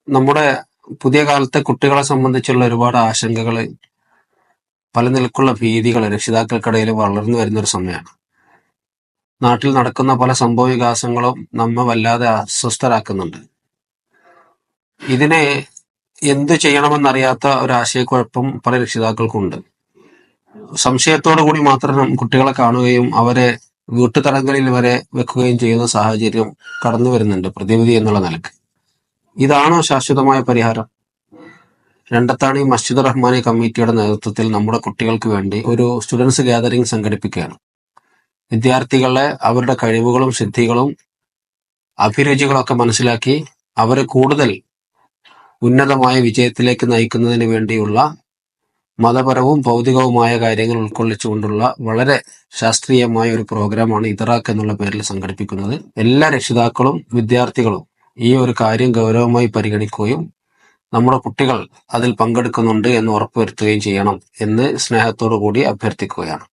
നമ്മുടെ പുതിയ കാലത്തെ കുട്ടികളെ സംബന്ധിച്ചുള്ള ഒരുപാട് ആശങ്കകൾ, പല നിലക്കുള്ള ഭീതികൾ രക്ഷിതാക്കൾക്കിടയിൽ വളർന്നു വരുന്ന ഒരു സമയമാണ്. നാട്ടിൽ നടക്കുന്ന പല സംഭവ വികാസങ്ങളും നമ്മെ വല്ലാതെ അസ്വസ്ഥരാക്കുന്നുണ്ട്. ഇതിനെ എന്തു ചെയ്യണമെന്നറിയാത്ത ഒരു ആശയക്കുഴപ്പം പല രക്ഷിതാക്കൾക്കുണ്ട്. സംശയത്തോടു കൂടി മാത്രം കുട്ടികളെ കാണുകയും അവരെ വീട്ടുതടങ്കലിൽ വരെ വെക്കുകയും ചെയ്യുന്ന സാഹചര്യം കടന്നു വരുന്നുണ്ട് പ്രതിവിധി എന്നുള്ള നിലക്ക്. ഇതാണോ ശാശ്വതമായ പരിഹാരം? രണ്ടത്താണി മസ്ജിദ് റഹ്മാനി കമ്മിറ്റിയുടെ നേതൃത്വത്തിൽ നമ്മുടെ കുട്ടികൾക്ക് വേണ്ടി ഒരു സ്റ്റുഡൻസ് ഗ്യാതറിംഗ് സംഘടിപ്പിക്കുകയാണ്. വിദ്യാർത്ഥികളെ അവരുടെ കഴിവുകളും സിദ്ധികളും അഭിരുചികളൊക്കെ മനസ്സിലാക്കി അവരെ കൂടുതൽ ഉന്നതമായ വിജയത്തിലേക്ക് നയിക്കുന്നതിന് വേണ്ടിയുള്ള മതപരവും ഭൗതികവുമായ കാര്യങ്ങൾ ഉൾക്കൊള്ളിച്ചുകൊണ്ടുള്ള വളരെ ശാസ്ത്രീയമായ ഒരു പ്രോഗ്രാമാണ് ഇതറാക്ക് എന്നുള്ള പേരിൽ സംഘടിപ്പിക്കുന്നത്. എല്ലാ രക്ഷിതാക്കളും വിദ്യാർത്ഥികളും ഈ ഒരു കാര്യം ഗൗരവമായി പരിഗണിക്കുകയും നമ്മുടെ കുട്ടികൾ അതിൽ പങ്കെടുക്കുന്നുണ്ട് എന്ന് ഉറപ്പുവരുത്തുകയും ചെയ്യണം എന്ന് സ്നേഹത്തോടു കൂടി അഭ്യർത്ഥിക്കുകയാണ്.